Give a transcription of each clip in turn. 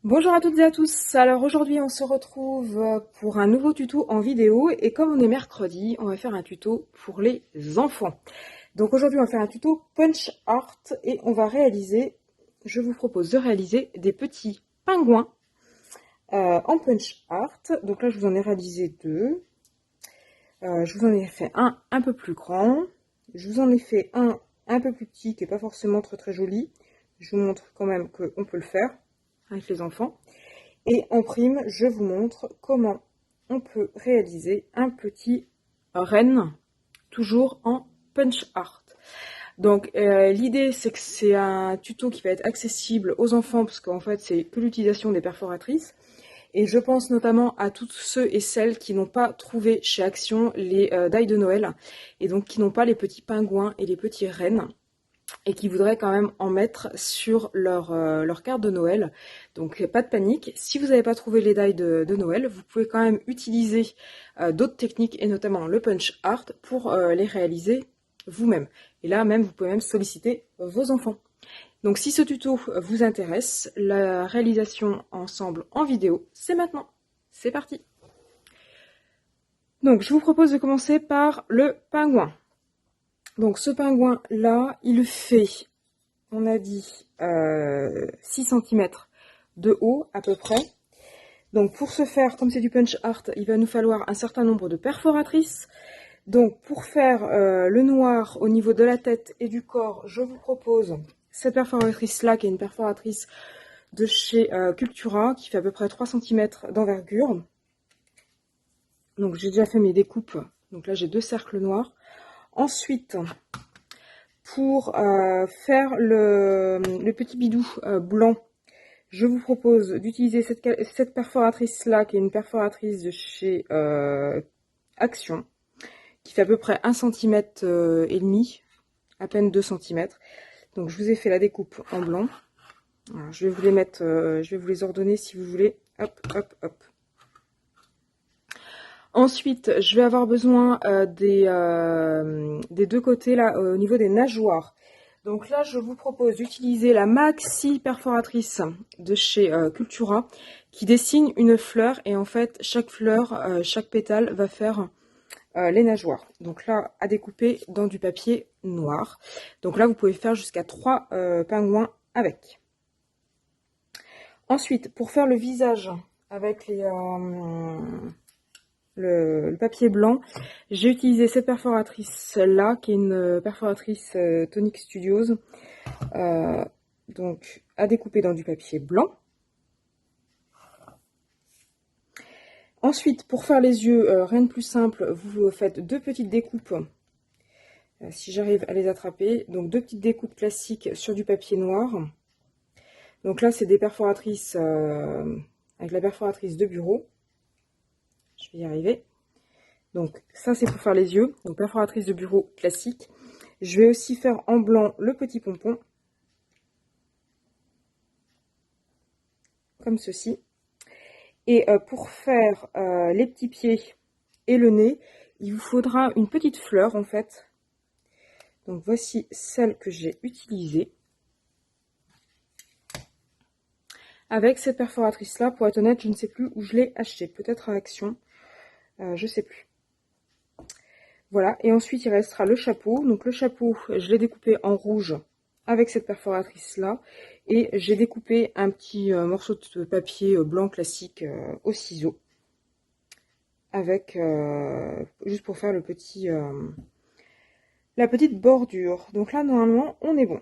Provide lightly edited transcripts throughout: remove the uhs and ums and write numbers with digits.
Bonjour à toutes et à tous. Alors aujourd'hui on se retrouve pour un nouveau tuto en vidéo et comme on est mercredi, on va faire un tuto pour les enfants. Donc aujourd'hui on va faire un tuto punch art et on va réaliser, je vous propose de réaliser des petits pingouins en punch art. Donc là je vous en ai réalisé deux. Je vous en ai fait un peu plus grand. Je vous en ai fait un peu plus petit qui n'est pas forcément très joli. Je vous montre quand même qu'on peut le faire avec les enfants. Et en prime, je vous montre comment on peut réaliser un petit renne, toujours en punch art. Donc l'idée c'est que c'est un tuto qui va être accessible aux enfants parce qu'en fait c'est que l'utilisation des perforatrices. Et je pense notamment à tous ceux et celles qui n'ont pas trouvé chez Action les dailles de Noël et donc qui n'ont pas les petits pingouins et les petits rennes et qui voudraient quand même en mettre sur leur carte de Noël. Donc pas de panique, si vous n'avez pas trouvé les die de Noël, vous pouvez quand même utiliser d'autres techniques et notamment le punch art pour les réaliser vous-même. Et là même, vous pouvez même solliciter vos enfants. Donc si ce tuto vous intéresse, la réalisation ensemble en vidéo, c'est maintenant. C'est parti. Donc je vous propose de commencer par le pingouin. Donc ce pingouin là, il fait, on a dit 6 cm de haut à peu près. Donc pour ce faire, comme c'est du punch art, il va nous falloir un certain nombre de perforatrices. Donc pour faire le noir au niveau de la tête et du corps, je vous propose cette perforatrice là qui est une perforatrice de chez Cultura qui fait à peu près 3 cm d'envergure. Donc j'ai déjà fait mes découpes. Donc là j'ai deux cercles noirs. Ensuite, pour faire le petit bidou blanc, je vous propose d'utiliser cette perforatrice-là, qui est une perforatrice de chez Action, qui fait à peu près 1,5 cm et demi, à peine 2 cm. Donc je vous ai fait la découpe en blanc. Alors, je vais vous les mettre, je vais vous les ordonner si vous voulez. Hop, hop, hop. Ensuite, je vais avoir besoin des deux côtés là, au niveau des nageoires. Donc là, je vous propose d'utiliser la maxi perforatrice de chez Cultura qui dessine une fleur et en fait, chaque fleur, chaque pétale va faire les nageoires. Donc là, à découper dans du papier noir. Donc là, vous pouvez faire jusqu'à 3 pingouins avec. Ensuite, pour faire le visage avec le papier blanc, j'ai utilisé cette perforatrice là qui est une perforatrice Tonic Studios, donc à découper dans du papier blanc. Ensuite, pour faire les yeux, rien de plus simple, vous faites deux petites découpes, si j'arrive à les attraper, donc deux petites découpes classiques sur du papier noir. Donc là c'est des perforatrices avec la perforatrice de bureau, je vais y arriver. Donc ça c'est pour faire les yeux, donc perforatrice de bureau classique. Je vais aussi faire en blanc le petit pompon, comme ceci. Et pour faire les petits pieds et le nez, il vous faudra une petite fleur en fait. Donc voici celle que j'ai utilisée. Avec cette perforatrice là, pour être honnête, je ne sais plus où je l'ai acheté, peut-être à Action, je sais plus. Voilà, et ensuite il restera le chapeau. Donc le chapeau, je l'ai découpé en rouge avec cette perforatrice là. Et j'ai découpé un petit morceau de papier blanc classique au ciseau. Avec, juste pour faire le petit, la petite bordure. Donc là, normalement, on est bon.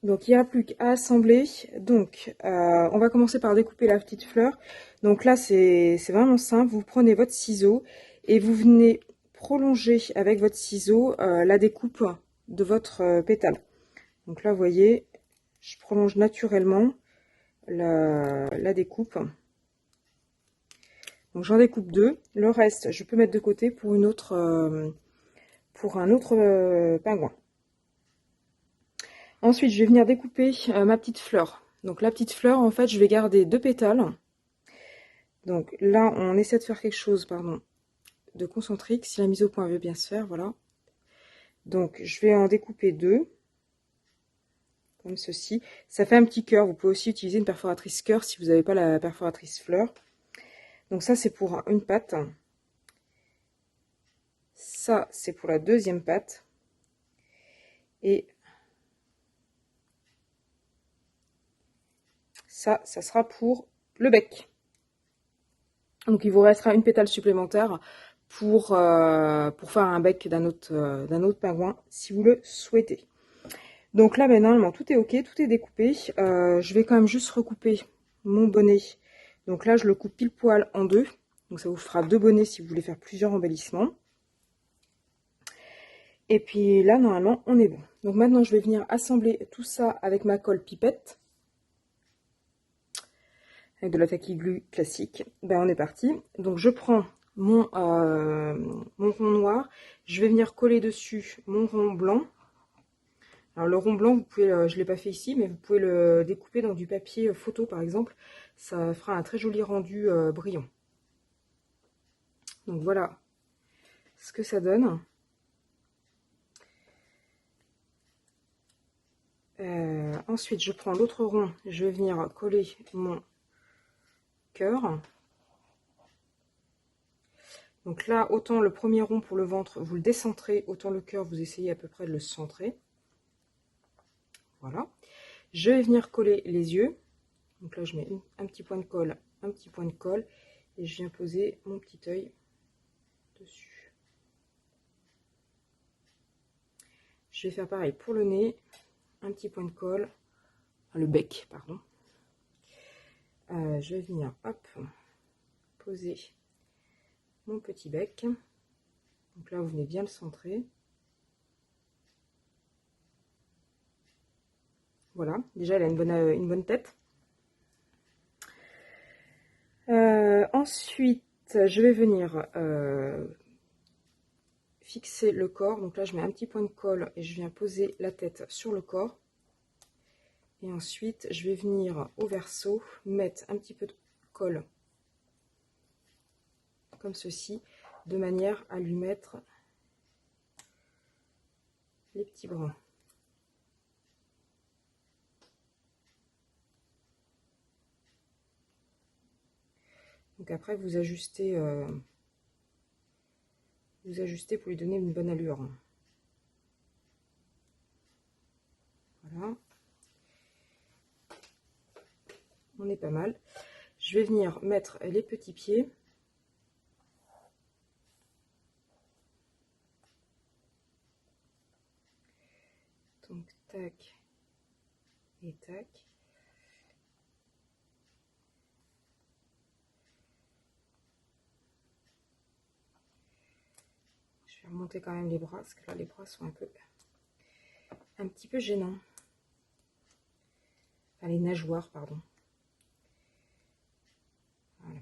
Donc il n'y a plus qu'à assembler. Donc on va commencer par découper la petite fleur. Donc là, c'est vraiment simple. Vous prenez votre ciseau et vous venez prolonger avec votre ciseau la découpe de votre pétale. Donc là, vous voyez, je prolonge naturellement la découpe. Donc j'en découpe deux. Le reste, je peux mettre de côté pour une autre, pour un autre pingouin. Ensuite, je vais venir découper ma petite fleur. Donc la petite fleur, en fait, je vais garder deux pétales. Donc là, on essaie de faire quelque chose, pardon, de concentrique. Si la mise au point veut bien se faire, voilà. Donc je vais en découper deux, comme ceci. Ça fait un petit cœur. Vous pouvez aussi utiliser une perforatrice cœur si vous n'avez pas la perforatrice fleur. Donc ça, c'est pour une patte. Ça, c'est pour la deuxième patte. Et ça sera pour le bec. Donc il vous restera une pétale supplémentaire pour faire un bec d'un autre pingouin si vous le souhaitez. Donc là, ben, normalement, tout est ok, tout est découpé. Je vais quand même juste recouper mon bonnet. Donc là, je le coupe pile poil en deux. Donc ça vous fera 2 bonnets si vous voulez faire plusieurs embellissements. Et puis là, normalement, on est bon. Donc maintenant, je vais venir assembler tout ça avec ma colle pipette. Avec de la tacky glue classique. Ben, on est parti. Donc je prends mon rond noir. Je vais venir coller dessus mon rond blanc. Alors le rond blanc, vous pouvez, je ne l'ai pas fait ici, mais vous pouvez le découper dans du papier photo par exemple. Ça fera un très joli rendu brillant. Donc voilà ce que ça donne. Ensuite, je prends l'autre rond, je vais venir coller mon cœur. Donc là, autant le premier rond pour le ventre, vous le décentrez, autant le cœur, vous essayez à peu près de le centrer. Voilà. Je vais venir coller les yeux. Donc là, je mets un petit point de colle, un petit point de colle, et je viens poser mon petit œil dessus. Je vais faire pareil pour le nez, un petit point de colle, enfin, le bec, pardon. Je vais venir, hop, poser mon petit bec. Donc là, vous venez bien le centrer. Voilà, déjà, elle a une bonne tête. Ensuite, je vais venir fixer le corps. Donc là, je mets un petit point de colle et je viens poser la tête sur le corps. Et ensuite, je vais venir au verso, mettre un petit peu de colle, comme ceci, de manière à lui mettre les petits brins. Donc après, vous ajustez pour lui donner une bonne allure. Voilà. On est pas mal. Je vais venir mettre les petits pieds. Donc tac et tac. Je vais remonter quand même les bras, parce que là les bras sont un petit peu gênants. Enfin, les nageoires, pardon. Voilà.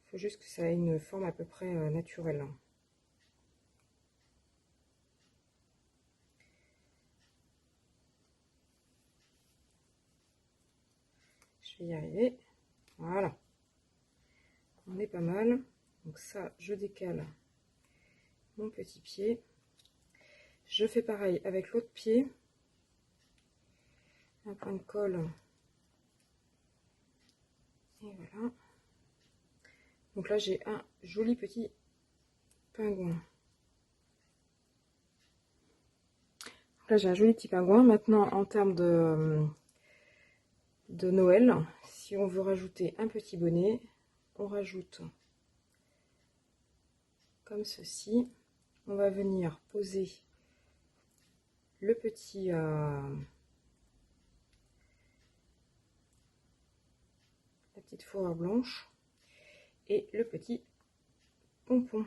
Il faut juste que ça ait une forme à peu près naturelle. Je vais y arriver. Voilà. On est pas mal. Donc ça, je décale mon petit pied. Je fais pareil avec l'autre pied. Un point de colle. Et voilà. Donc là, j'ai un joli petit pingouin. Donc là, j'ai un joli petit pingouin. Maintenant, en termes de Noël, si on veut rajouter un petit bonnet, on rajoute comme ceci. On va venir poser le petit la petite fourrure blanche et le petit pompon.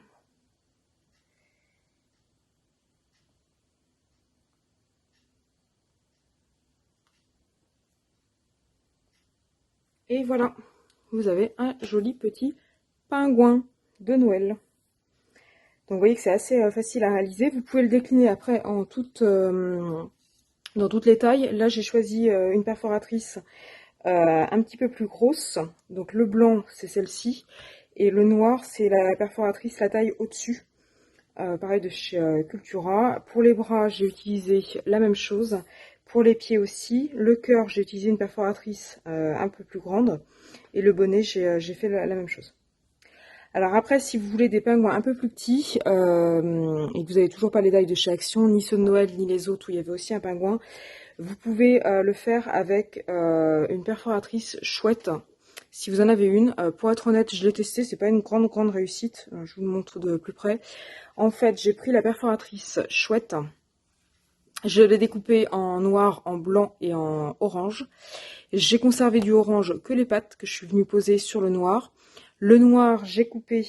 Et voilà, vous avez un joli petit pingouin de Noël. Donc vous voyez que c'est assez facile à réaliser. Vous pouvez le décliner après en toute dans toutes les tailles. Là, j'ai choisi une perforatrice un petit peu plus grosse. Donc le blanc, c'est celle-ci. Et le noir, c'est la perforatrice, la taille au-dessus. Pareil de chez Cultura. Pour les bras, j'ai utilisé la même chose. Pour les pieds aussi. Le cœur, j'ai utilisé une perforatrice un peu plus grande. Et le bonnet, j'ai fait la même chose. Alors après, si vous voulez des pingouins un peu plus petits, et que vous n'avez toujours pas les tailles de chez Action, ni ceux de Noël, ni les autres où il y avait aussi un pingouin, vous pouvez le faire avec une perforatrice chouette. Si vous en avez une, pour être honnête, je l'ai testé, c'est pas une grande réussite. Je vous le montre de plus près. En fait, j'ai pris la perforatrice chouette. Je l'ai découpée en noir, en blanc et en orange. J'ai conservé du orange que les pattes que je suis venue poser sur le noir. Le noir, j'ai coupé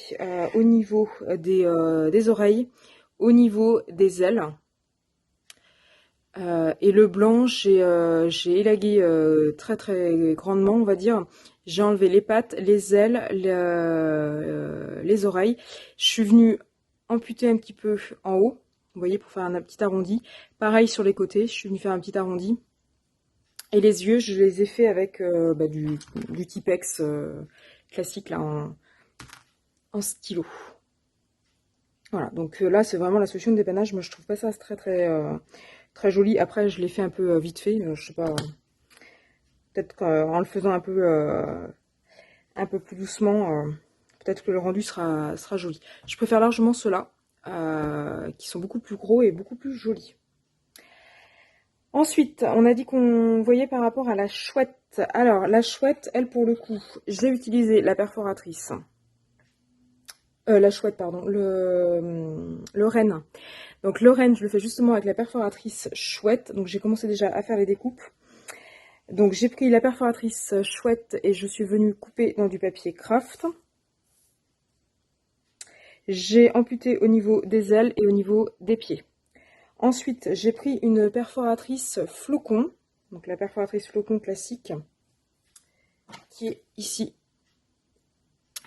au niveau des oreilles, au niveau des ailes. Et le blanc, j'ai élagué très grandement, on va dire. J'ai enlevé les pattes, les ailes, les oreilles. Je suis venue amputer un petit peu en haut, vous voyez, pour faire un petit arrondi. Pareil sur les côtés, je suis venue faire un petit arrondi. Et les yeux, je les ai fait avec du Tipex classique là en stylo. Voilà, donc là c'est vraiment la solution de dépannage. Moi je trouve pas ça très joli. Après je l'ai fait un peu vite fait, je sais pas, peut-être qu'en le faisant un peu plus doucement, peut-être que le rendu sera joli. Je préfère largement ceux-là, qui sont beaucoup plus gros et beaucoup plus jolis. Ensuite, on a dit qu'on voyait par rapport à la chouette. Alors, la chouette, elle, pour le coup, j'ai utilisé la perforatrice. La chouette, pardon, le renne. Donc, le renne, je le fais justement avec la perforatrice chouette. Donc, j'ai commencé déjà à faire les découpes. Donc, j'ai pris la perforatrice chouette et je suis venue couper dans du papier craft. J'ai amputé au niveau des ailes et au niveau des pieds. Ensuite, j'ai pris une perforatrice flocon, donc la perforatrice flocon classique, qui est ici,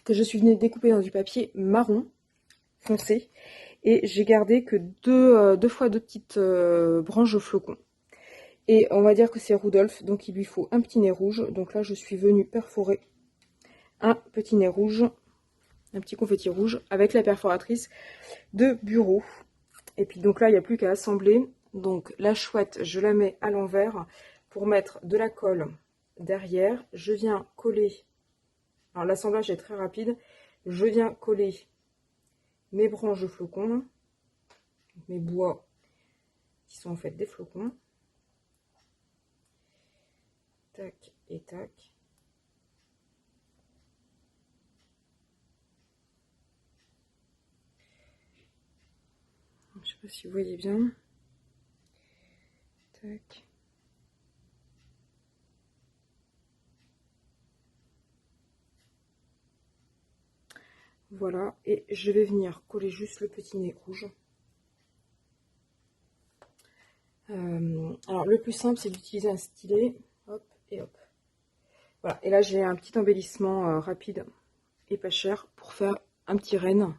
que je suis venue découper dans du papier marron foncé, et j'ai gardé que deux fois deux petites branches de flocon. Et on va dire que c'est Rudolph, donc il lui faut un petit nez rouge. Donc là, je suis venue perforer un petit nez rouge, un petit confetti rouge, avec la perforatrice de bureau. Et puis donc là, il n'y a plus qu'à assembler. Donc la chouette, je la mets à l'envers pour mettre de la colle derrière. Je viens coller, alors l'assemblage est très rapide, je viens coller mes branches de flocons, mes bois qui sont en fait des flocons. Tac et tac. Je ne sais pas si vous voyez bien. Tac. Voilà, et je vais venir coller juste le petit nez rouge. Alors le plus simple, c'est d'utiliser un stylet. Hop et hop. Voilà, et là j'ai un petit embellissement rapide et pas cher pour faire un petit renne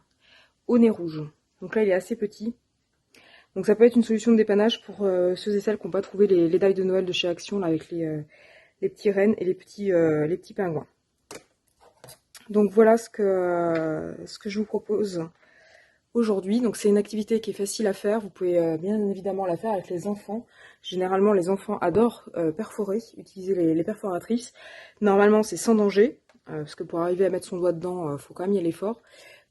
au nez rouge. Donc là il est assez petit. Donc ça peut être une solution de dépannage pour ceux et celles qui n'ont pas trouvé les dailles de Noël de chez Action là, avec les petits rennes et les petits pingouins. Donc voilà ce que je vous propose aujourd'hui. Donc c'est une activité qui est facile à faire. Vous pouvez bien évidemment la faire avec les enfants. Généralement les enfants adorent perforer, utiliser les perforatrices. Normalement c'est sans danger, parce que pour arriver à mettre son doigt dedans, il faut quand même y aller fort.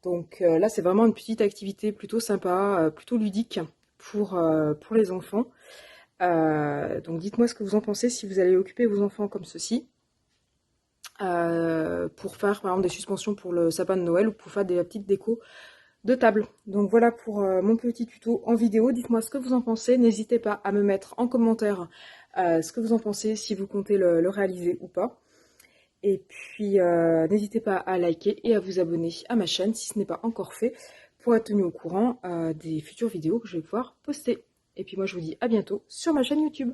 Donc là c'est vraiment une petite activité plutôt sympa, plutôt ludique pour les enfants. Donc dites-moi ce que vous en pensez si vous allez occuper vos enfants comme ceci. Pour faire par exemple des suspensions pour le sapin de Noël ou pour faire des petites décos de table. Donc voilà pour mon petit tuto en vidéo. Dites-moi ce que vous en pensez. N'hésitez pas à me mettre en commentaire ce que vous en pensez, si vous comptez le réaliser ou pas. Et puis n'hésitez pas à liker et à vous abonner à ma chaîne si ce n'est pas encore fait pour être tenu au courant des futures vidéos que je vais pouvoir poster. Et puis moi je vous dis à bientôt sur ma chaîne YouTube.